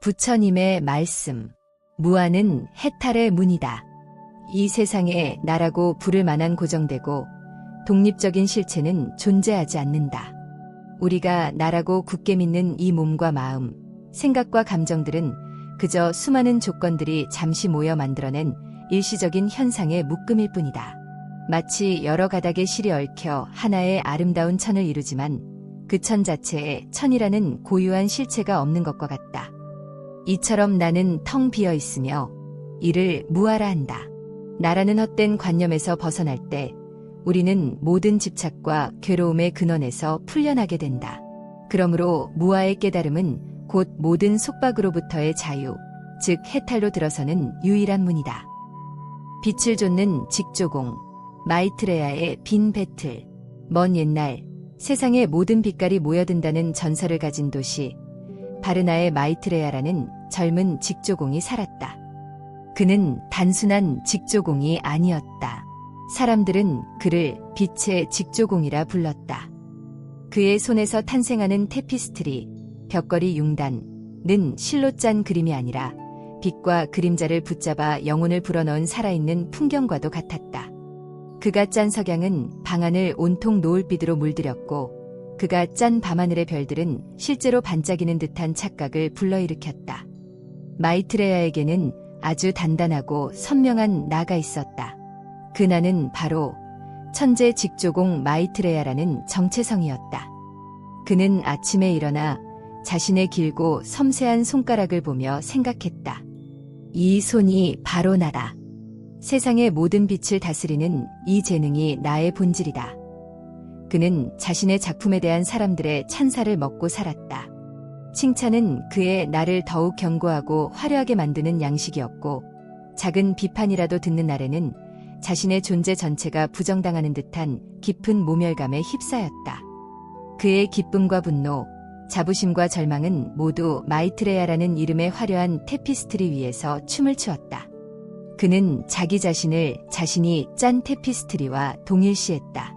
부처님의 말씀. 무아는 해탈의 문이다. 이 세상에 나라고 부를 만한 고정되고 독립적인 실체는 존재하지 않는다. 우리가 나라고 굳게 믿는 이 몸과 마음, 생각과 감정들은 그저 수많은 조건들이 잠시 모여 만들어낸 일시적인 현상의 묶음일 뿐이다. 마치 여러 가닥의 실이 얽혀 하나의 아름다운 천을 이루지만 그 천 자체에 천이라는 고유한 실체가 없는 것과 같다. 이처럼 나는 텅 비어 있으며 이를 무아라 한다. 나라는 헛된 관념에서 벗어날 때 우리는 모든 집착과 괴로움의 근원에서 풀려나게 된다. 그러므로 무아의 깨달음은 곧 모든 속박으로부터의 자유, 즉 해탈로 들어서는 유일한 문이다. 빛을 좇는 직조공, 마이트레야의 빈 배틀. 먼 옛날 세상의 모든 빛깔이 모여든다는 전설을 가진 도시 바르나의 마이트레야라는 젊은 직조공이 살았다. 그는 단순한 직조공이 아니었다. 사람들은 그를 빛의 직조공이라 불렀다. 그의 손에서 탄생하는 테피스트리, 벽걸이 융단는 실로 짠 그림이 아니라 빛과 그림자를 붙잡아 영혼을 불어넣은 살아있는 풍경과도 같았다. 그가 짠 석양은 방안을 온통 노을빛으로 물들였고 그가 짠 밤하늘의 별들은 실제로 반짝이는 듯한 착각을 불러일으켰다. 마이트레야에게는 아주 단단하고 선명한 나가 있었다. 그 나는 바로 천재 직조공 마이트레야라는 정체성이었다. 그는 아침에 일어나 자신의 길고 섬세한 손가락을 보며 생각했다. 이 손이 바로 나다. 세상의 모든 빛을 다스리는 이 재능이 나의 본질이다. 그는 자신의 작품에 대한 사람들의 찬사를 먹고 살았다. 칭찬은 그의 나를 더욱 견고하고 화려하게 만드는 양식이었고 작은 비판이라도 듣는 날에는 자신의 존재 전체가 부정당하는 듯한 깊은 모멸감에 휩싸였다. 그의 기쁨과 분노, 자부심과 절망은 모두 마이트레야라는 이름의 화려한 테피스트리 위에서 춤을 추었다. 그는 자기 자신을 자신이 짠 테피스트리와 동일시했다.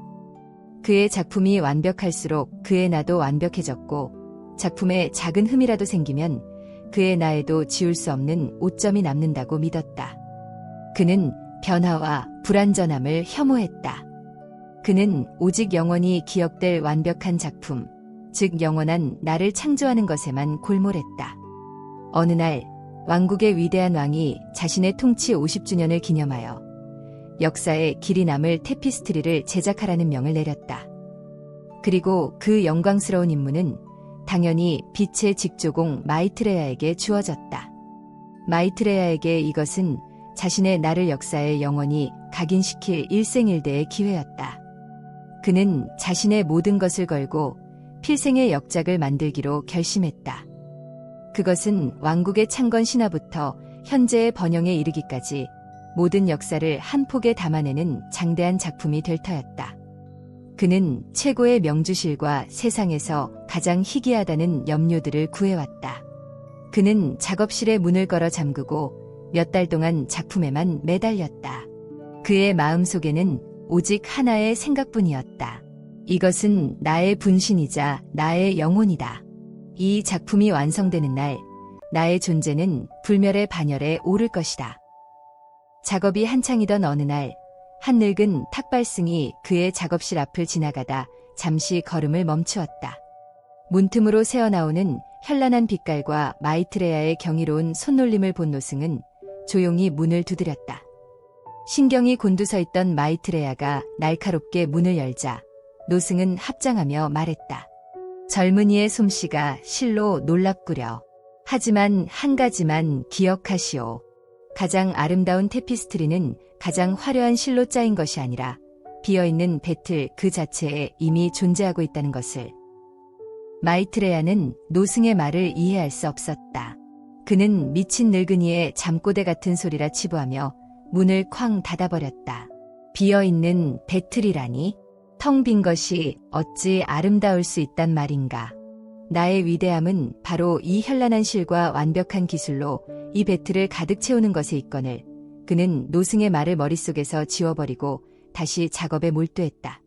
그의 작품이 완벽할수록 그의 나도 완벽해졌고 작품에 작은 흠이라도 생기면 그의 나에도 지울 수 없는 오점이 남는다고 믿었다. 그는 변화와 불완전함을 혐오했다. 그는 오직 영원히 기억될 완벽한 작품, 즉 영원한 나를 창조하는 것에만 골몰했다. 어느 날 왕국의 위대한 왕이 자신의 통치 50주년을 기념하여 역사에 길이 남을 테피스트리를 제작하라는 명을 내렸다. 그리고 그 영광스러운 임무는 당연히 빛의 직조공 마이트레야에게 주어졌다. 마이트레야에게 이것은 자신의 나를 역사에 영원히 각인시킬 일생일대의 기회였다. 그는 자신의 모든 것을 걸고 필생의 역작을 만들기로 결심했다. 그것은 왕국의 창건 신화부터 현재의 번영에 이르기까지 모든 역사를 한 폭에 담아내는 장대한 작품이 될 터였다. 그는 최고의 명주실과 세상에서 가장 희귀하다는 염료들을 구해왔다. 그는 작업실의 문을 걸어 잠그고 몇 달 동안 작품에만 매달렸다. 그의 마음속에는 오직 하나의 생각뿐이었다. 이것은 나의 분신이자 나의 영혼이다. 이 작품이 완성되는 날, 나의 존재는 불멸의 반열에 오를 것이다. 작업이 한창이던 어느 날, 한 늙은 탁발승이 그의 작업실 앞을 지나가다 잠시 걸음을 멈추었다. 문틈으로 새어나오는 현란한 빛깔과 마이트레야의 경이로운 손놀림을 본 노승은 조용히 문을 두드렸다. 신경이 곤두서 있던 마이트레야가 날카롭게 문을 열자 노승은 합장하며 말했다. 젊은이의 솜씨가 실로 놀랍구려. 하지만 한 가지만 기억하시오. 가장 아름다운 테피스트리는 가장 화려한 실로 짜인 것이 아니라 비어있는 배틀 그 자체에 이미 존재하고 있다는 것을. 마이트레야는 노승의 말을 이해할 수 없었다. 그는 미친 늙은이의 잠꼬대 같은 소리라 치부하며 문을 쾅 닫아버렸다. 비어있는 배틀이라니? 텅 빈 것이 어찌 아름다울 수 있단 말인가. 나의 위대함은 바로 이 현란한 실과 완벽한 기술로 이 배틀을 가득 채우는 것에 있거늘. 그는 노승의 말을 머릿속에서 지워버리고 다시 작업에 몰두했다.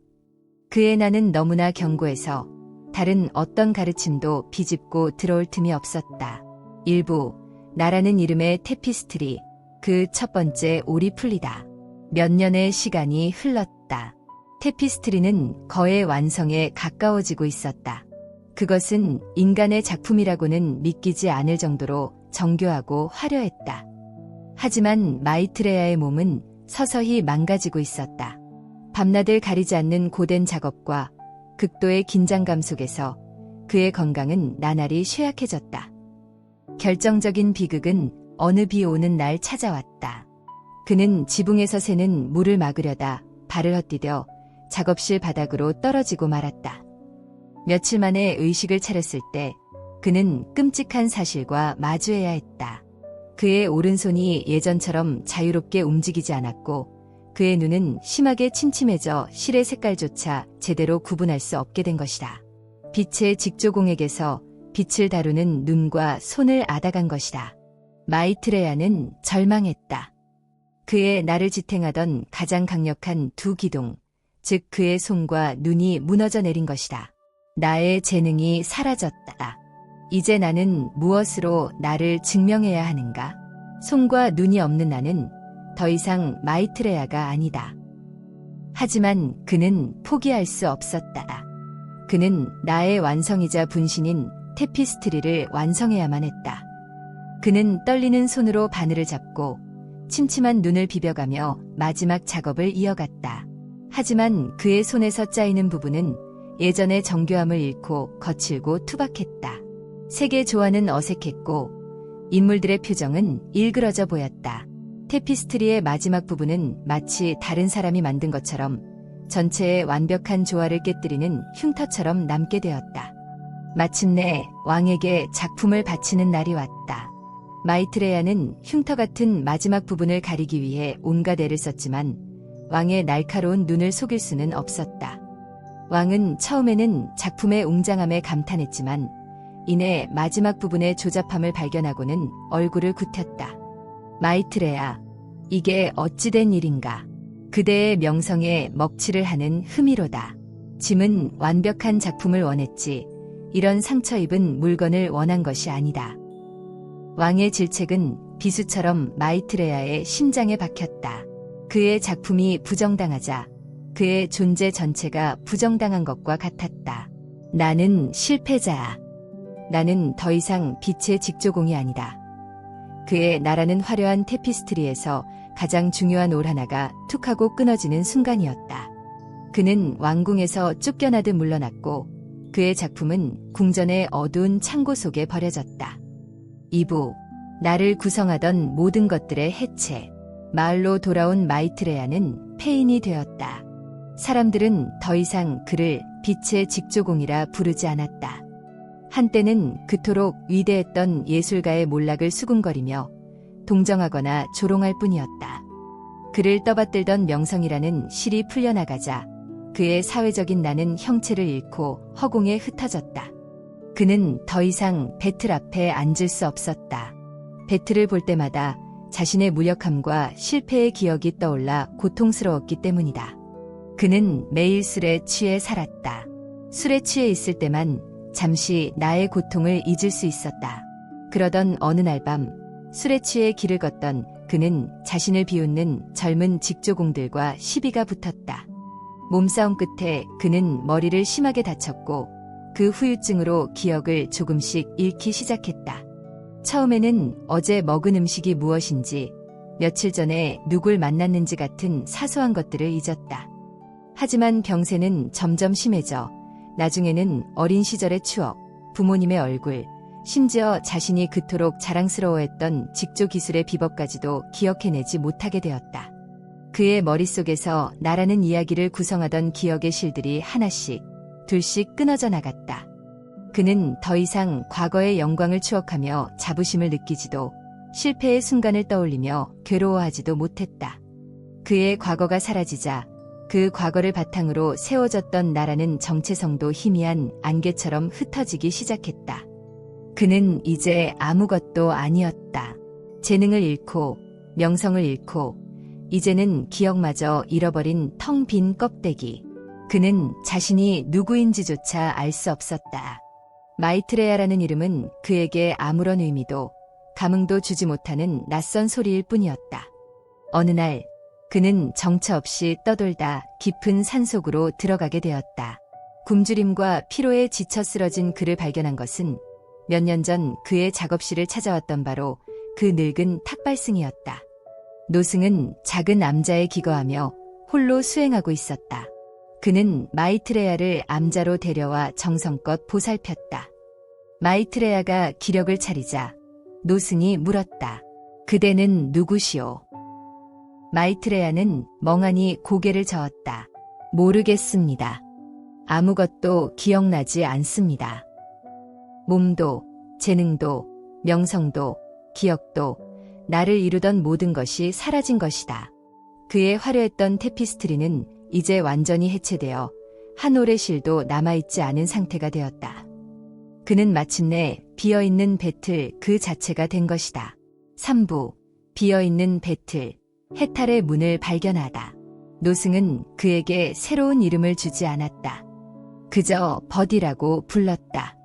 그의 나는 너무나 견고해서 다른 어떤 가르침도 비집고 들어올 틈이 없었다. 일부, 나라는 이름의 테피스트리, 그 첫 번째 올이 풀리다. 몇 년의 시간이 흘렀다. 테피스트리는 거의 완성에 가까워지고 있었다. 그것은 인간의 작품이라고는 믿기지 않을 정도로 정교하고 화려했다. 하지만 마이트레야의 몸은 서서히 망가지고 있었다. 밤낮을 가리지 않는 고된 작업과 극도의 긴장감 속에서 그의 건강은 나날이 쇠약해졌다. 결정적인 비극은 어느 비 오는 날 찾아왔다. 그는 지붕에서 새는 물을 막으려다 발을 헛디뎌 작업실 바닥으로 떨어지고 말았다. 며칠 만에 의식을 차렸을 때 그는 끔찍한 사실과 마주해야 했다. 그의 오른손이 예전처럼 자유롭게 움직이지 않았고 그의 눈은 심하게 침침해져 실의 색깔조차 제대로 구분할 수 없게 된 것이다. 빛의 직조공액에서 빛을 다루는 눈과 손을 앗아간 것이다. 마이트레야는 절망했다. 그의 나를 지탱하던 가장 강력한 두 기둥, 즉 그의 손과 눈이 무너져 내린 것이다. 나의 재능이 사라졌다. 이제 나는 무엇으로 나를 증명해야 하는가? 손과 눈이 없는 나는 더 이상 마이트레야가 아니다. 하지만 그는 포기할 수 없었다. 그는 나의 완성이자 분신인 테피스트리를 완성해야만 했다. 그는 떨리는 손으로 바늘을 잡고 침침한 눈을 비벼가며 마지막 작업을 이어갔다. 하지만 그의 손에서 짜이는 부분은 예전의 정교함을 잃고 거칠고 투박했다. 색의 조화는 어색했고 인물들의 표정은 일그러져 보였다. 테피스트리의 마지막 부분은 마치 다른 사람이 만든 것처럼 전체의 완벽한 조화를 깨뜨리는 흉터처럼 남게 되었다. 마침내 왕에게 작품을 바치는 날이 왔다. 마이트레야는 흉터 같은 마지막 부분을 가리기 위해 온갖 애를 썼지만 왕의 날카로운 눈을 속일 수는 없었다. 왕은 처음에는 작품의 웅장함에 감탄했지만 이내 마지막 부분의 조잡함을 발견하고는 얼굴을 굽혔다. 마이트레야, 이게 어찌된 일인가? 그대의 명성에 먹칠을 하는 흠이로다. 짐은 완벽한 작품을 원했지 이런 상처 입은 물건을 원한 것이 아니다. 왕의 질책은 비수처럼 마이트레야의 심장에 박혔다. 그의 작품이 부정당하자 그의 존재 전체가 부정당한 것과 같았다. 나는 실패자야. 나는 더 이상 빛의 직조공이 아니다. 그의 나라는 화려한 테피스트리에서 가장 중요한 올 하나가 툭 하고 끊어지는 순간이었다. 그는 왕궁에서 쫓겨나듯 물러났고 그의 작품은 궁전의 어두운 창고 속에 버려졌다. 2부, 나를 구성하던 모든 것들의 해체. 마을로 돌아온 마이트레야는 폐인이 되었다. 사람들은 더 이상 그를 빛의 직조공이라 부르지 않았다. 한때는 그토록 위대했던 예술가의 몰락을 수군거리며 동정하거나 조롱할 뿐이었다. 그를 떠받들던 명성이라는 실이 풀려나가자 그의 사회적인 나는 형체를 잃고 허공에 흩어졌다. 그는 더 이상 배틀 앞에 앉을 수 없었다. 배틀을 볼 때마다 자신의 무력함과 실패의 기억이 떠올라 고통스러웠기 때문이다. 그는 매일 술에 취해 살았다. 술에 취해 있을 때만 잠시 나의 고통을 잊을 수 있었다. 그러던 어느 날 밤 술에 취해 길을 걷던 그는 자신을 비웃는 젊은 직조공들과 시비가 붙었다. 몸싸움 끝에 그는 머리를 심하게 다쳤고 그 후유증으로 기억을 조금씩 잃기 시작했다. 처음에는 어제 먹은 음식이 무엇인지, 며칠 전에 누굴 만났는지 같은 사소한 것들을 잊었다. 하지만 병세는 점점 심해져 나중에는 어린 시절의 추억, 부모님의 얼굴, 심지어 자신이 그토록 자랑스러워했던 직조 기술의 비법까지도 기억해내지 못하게 되었다. 그의 머릿속에서 나라는 이야기를 구성하던 기억의 실들이 하나씩, 둘씩 끊어져 나갔다. 그는 더 이상 과거의 영광을 추억하며 자부심을 느끼지도 실패의 순간을 떠올리며 괴로워하지도 못했다. 그의 과거가 사라지자 그 과거를 바탕으로 세워졌던 나라는 정체성도 희미한 안개처럼 흩어지기 시작했다. 그는 이제 아무것도 아니었다. 재능을 잃고 명성을 잃고 이제는 기억마저 잃어버린 텅 빈 껍데기. 그는 자신이 누구인지조차 알 수 없었다. 마이트레야라는 이름은 그에게 아무런 의미도 감흥도 주지 못하는 낯선 소리일 뿐이었다. 어느 날 그는 정처 없이 떠돌다 깊은 산속으로 들어가게 되었다. 굶주림과 피로에 지쳐 쓰러진 그를 발견한 것은 몇 년 전 그의 작업실을 찾아왔던 바로 그 늙은 탁발승이었다. 노승은 작은 암자에 기거하며 홀로 수행하고 있었다. 그는 마이트레야를 암자로 데려와 정성껏 보살폈다. 마이트레야가 기력을 차리자 노승이 물었다. 그대는 누구시오? 마이트레야는 멍하니 고개를 저었다. 모르겠습니다. 아무것도 기억나지 않습니다. 몸도, 재능도, 명성도, 기억도, 나를 이루던 모든 것이 사라진 것이다. 그의 화려했던 테피스트리는 이제 완전히 해체되어 한 올의 실도 남아있지 않은 상태가 되었다. 그는 마침내 비어있는 배틀 그 자체가 된 것이다. 3부, 비어있는 배틀, 해탈의 문을 발견하다. 노승은 그에게 새로운 이름을 주지 않았다. 그저 버디라고 불렀다.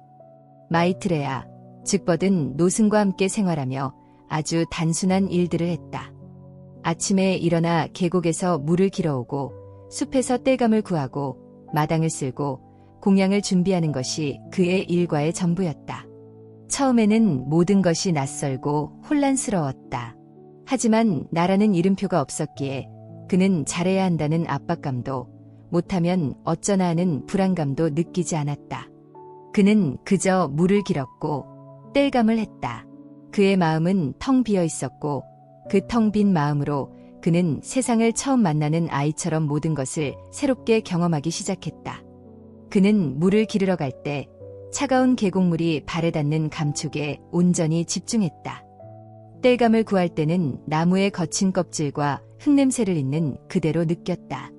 마이트레야, 즉 버든 노승과 함께 생활하며 아주 단순한 일들을 했다. 아침에 일어나 계곡에서 물을 길어오고 숲에서 땔감을 구하고 마당을 쓸고 공양을 준비하는 것이 그의 일과의 전부였다. 처음에는 모든 것이 낯설고 혼란스러웠다. 하지만 나라는 이름표가 없었기에 그는 잘해야 한다는 압박감도 못하면 어쩌나 하는 불안감도 느끼지 않았다. 그는 그저 물을 길었고 땔감을 했다. 그의 마음은 텅 비어 있었고 그 텅 빈 마음으로 그는 세상을 처음 만나는 아이처럼 모든 것을 새롭게 경험하기 시작했다. 그는 물을 기르러 갈 때 차가운 계곡물이 발에 닿는 감촉에 온전히 집중했다. 땔감을 구할 때는 나무의 거친 껍질과 흙냄새를 잇는 그대로 느꼈다.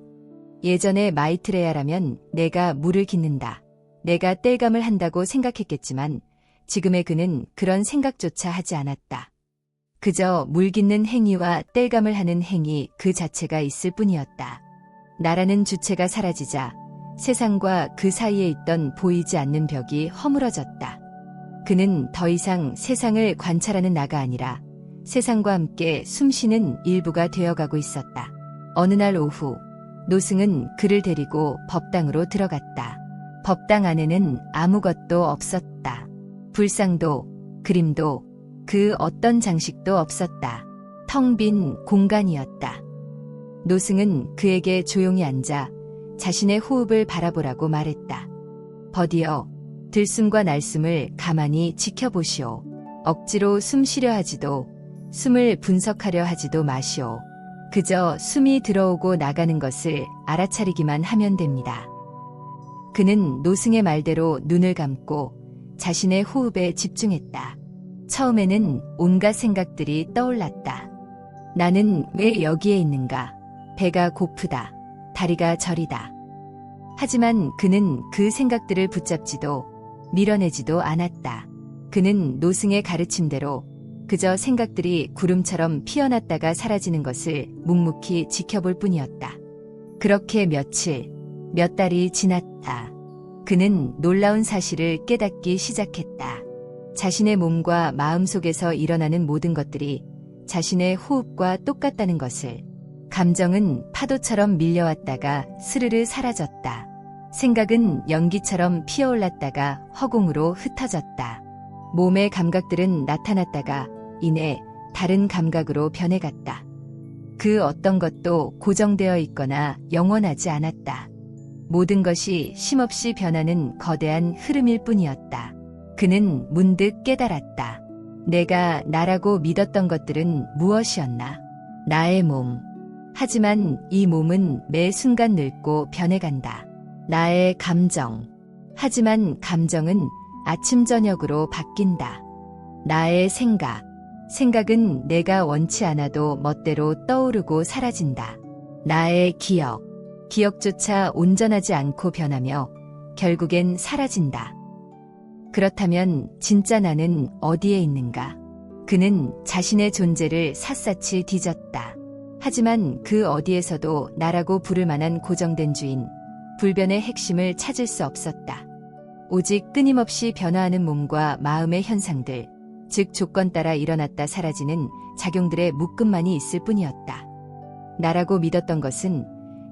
예전에 마이트레야라면 내가 물을 깃는다, 내가 땔감을 한다고 생각했겠지만 지금의 그는 그런 생각조차 하지 않았다. 그저 물 깃는 행위와 땔감을 하는 행위 그 자체가 있을 뿐이었다. 나라는 주체가 사라지자 세상과 그 사이에 있던 보이지 않는 벽이 허물어졌다. 그는 더 이상 세상을 관찰하는 나가 아니라 세상과 함께 숨쉬는 일부가 되어가고 있었다. 어느 날 오후, 노승은 그를 데리고 법당으로 들어갔다. 법당 안에는 아무것도 없었다. 불상도, 그림도, 그 어떤 장식도 없었다. 텅 빈 공간이었다. 노승은 그에게 조용히 앉아 자신의 호흡을 바라보라고 말했다. 버디여, 들숨과 날숨을 가만히 지켜보시오. 억지로 숨 쉬려 하지도, 숨을 분석하려 하지도 마시오. 그저 숨이 들어오고 나가는 것을 알아차리기만 하면 됩니다. 그는 노승의 말대로 눈을 감고 자신의 호흡에 집중했다. 처음에는 온갖 생각들이 떠올랐다. 나는 왜 여기에 있는가? 배가 고프다. 다리가 저리다. 하지만 그는 그 생각들을 붙잡지도 밀어내지도 않았다. 그는 노승의 가르침대로 그저 생각들이 구름처럼 피어났다가 사라지는 것을 묵묵히 지켜볼 뿐이었다. 그렇게 며칠, 몇 달이 지났다. 그는 놀라운 사실을 깨닫기 시작했다. 자신의 몸과 마음 속에서 일어나는 모든 것들이 자신의 호흡과 똑같다는 것을. 감정은 파도처럼 밀려왔다가 스르르 사라졌다. 생각은 연기처럼 피어올랐다가 허공으로 흩어졌다. 몸의 감각들은 나타났다가 이내 다른 감각으로 변해갔다. 그 어떤 것도 고정되어 있거나 영원하지 않았다. 모든 것이 쉼없이 변하는 거대한 흐름일 뿐이었다. 그는 문득 깨달았다. 내가 나라고 믿었던 것들은 무엇이었나? 나의 몸. 하지만 이 몸은 매 순간 늙고 변해간다. 나의 감정. 하지만 감정은 아침 저녁으로 바뀐다. 나의 생각. 생각은 내가 원치 않아도 멋대로 떠오르고 사라진다. 나의 기억. 기억조차 온전하지 않고 변하며 결국엔 사라진다. 그렇다면 진짜 나는 어디에 있는가? 그는 자신의 존재를 샅샅이 뒤졌다. 하지만 그 어디에서도 나라고 부를 만한 고정된 주인, 불변의 핵심을 찾을 수 없었다. 오직 끊임없이 변화하는 몸과 마음의 현상들, 즉 조건 따라 일어났다 사라지는 작용들의 묶음만이 있을 뿐이었다. 나라고 믿었던 것은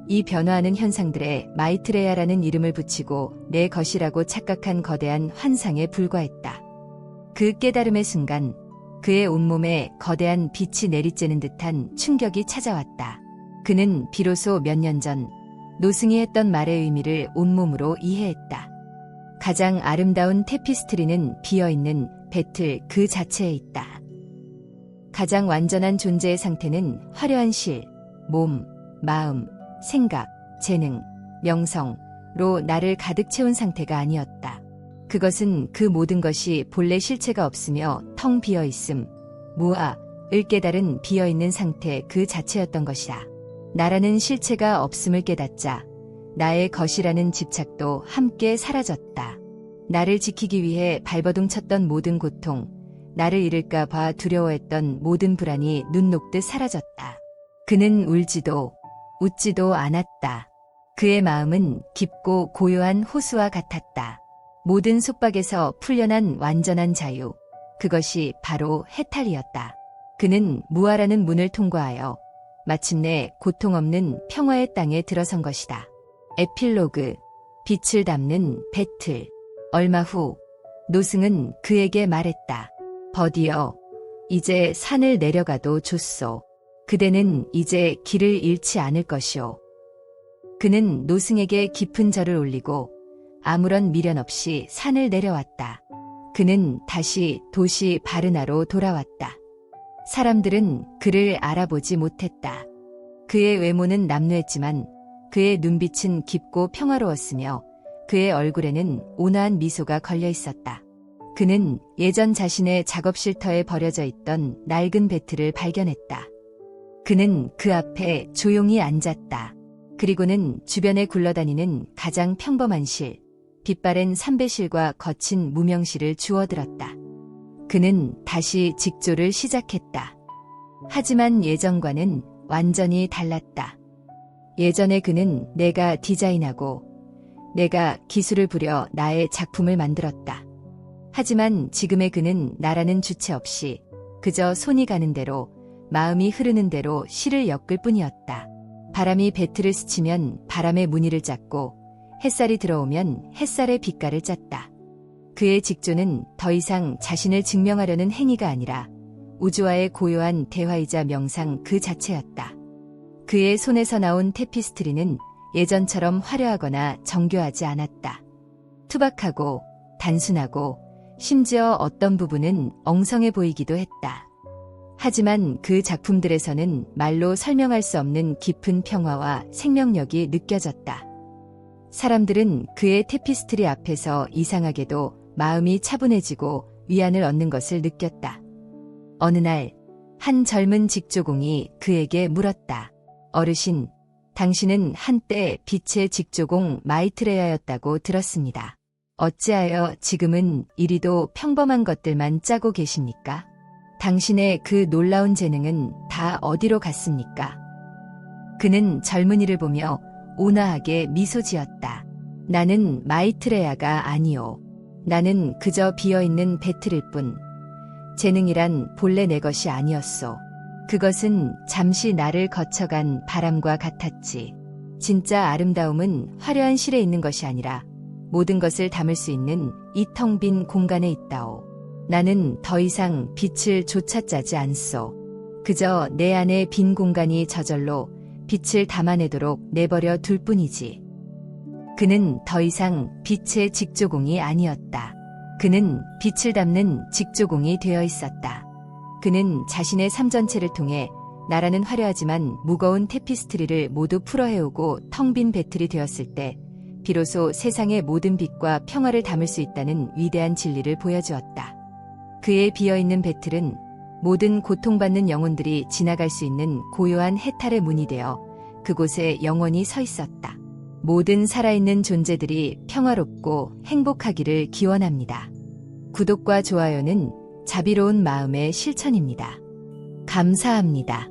이 변화하는 현상들에 마이트레야라는 이름을 붙이고 내 것이라고 착각한 거대한 환상에 불과했다. 그 깨달음의 순간 그의 온몸에 거대한 빛이 내리쬐는 듯한 충격이 찾아왔다. 그는 비로소 몇 년 전 노승이 했던 말의 의미를 온몸으로 이해했다. 가장 아름다운 테피스트리는 비어있는 배틀 그 자체에 있다. 가장 완전한 존재의 상태는 화려한 실, 몸, 마음, 생각, 재능, 명성로 나를 가득 채운 상태가 아니었다. 그것은 그 모든 것이 본래 실체가 없으며 텅 비어있음, 무아을 깨달은 비어있는 상태 그 자체였던 것이다. 나라는 실체가 없음을 깨닫자 나의 것이라는 집착도 함께 사라졌다. 나를 지키기 위해 발버둥 쳤던 모든 고통, 나를 잃을까 봐 두려워했던 모든 불안이 눈 녹듯 사라졌다. 그는 울지도 웃지도 않았다. 그의 마음은 깊고 고요한 호수와 같았다. 모든 속박에서 풀려난 완전한 자유, 그것이 바로 해탈이었다. 그는 무아라는 문을 통과하여 마침내 고통 없는 평화의 땅에 들어선 것이다. 에필로그, 빛을 담는 배틀. 얼마 후 노승은 그에게 말했다. 버디어, 이제 산을 내려가도 좋소. 그대는 이제 길을 잃지 않을 것이오. 그는 노승에게 깊은 절을 올리고 아무런 미련 없이 산을 내려왔다. 그는 다시 도시 바르나로 돌아왔다. 사람들은 그를 알아보지 못했다. 그의 외모는 남루했지만 그의 눈빛은 깊고 평화로웠으며 그의 얼굴에는 온화한 미소가 걸려 있었다. 그는 예전 자신의 작업실터에 버려져 있던 낡은 배틀을 발견했다. 그는 그 앞에 조용히 앉았다. 그리고는 주변에 굴러다니는 가장 평범한 실, 빛바랜 삼배실과 거친 무명실을 주워들었다. 그는 다시 직조를 시작했다. 하지만 예전과는 완전히 달랐다. 예전에 그는 내가 디자인하고 내가 기술을 부려 나의 작품을 만들었다. 하지만 지금의 그는 나라는 주체 없이 그저 손이 가는 대로 마음이 흐르는 대로 실을 엮을 뿐이었다. 바람이 배틀을 스치면 바람의 무늬를 짰고 햇살이 들어오면 햇살의 빛깔을 짰다. 그의 직조는 더 이상 자신을 증명하려는 행위가 아니라 우주와의 고요한 대화이자 명상 그 자체였다. 그의 손에서 나온 테피스트리는 예전처럼 화려하거나 정교하지 않았다. 투박하고 단순하고 심지어 어떤 부분은 엉성해 보이기도 했다. 하지만 그 작품들에서는 말로 설명할 수 없는 깊은 평화와 생명력이 느껴졌다. 사람들은 그의 테피스트리 앞에서 이상하게도 마음이 차분해지고 위안을 얻는 것을 느꼈다. 어느 날, 한 젊은 직조공이 그에게 물었다. 어르신, 당신은 한때 빛의 직조공 마이트레야였다고 들었습니다. 어찌하여 지금은 이리도 평범한 것들만 짜고 계십니까? 당신의 그 놀라운 재능은 다 어디로 갔습니까? 그는 젊은이를 보며 온화하게 미소 지었다. 나는 마이트레야가 아니오. 나는 그저 비어있는 배틀일 뿐. 재능이란 본래 내 것이 아니었소. 그것은 잠시 나를 거쳐간 바람과 같았지. 진짜 아름다움은 화려한 실에 있는 것이 아니라 모든 것을 담을 수 있는 이 텅 빈 공간에 있다오. 나는 더 이상 빛을 조차 짜지 않소. 그저 내 안의 빈 공간이 저절로 빛을 담아내도록 내버려 둘 뿐이지. 그는 더 이상 빛의 직조공이 아니었다. 그는 빛을 담는 직조공이 되어 있었다. 그는 자신의 삶 전체를 통해 나라는 화려하지만 무거운 테피스트리를 모두 풀어헤우고 텅 빈 배틀이 되었을 때 비로소 세상의 모든 빛과 평화를 담을 수 있다는 위대한 진리를 보여주었다. 그의 비어있는 배틀은 모든 고통받는 영혼들이 지나갈 수 있는 고요한 해탈의 문이 되어 그곳에 영원히 서 있었다. 모든 살아있는 존재들이 평화롭고 행복하기를 기원합니다. 구독과 좋아요는 자비로운 마음의 실천입니다. 감사합니다.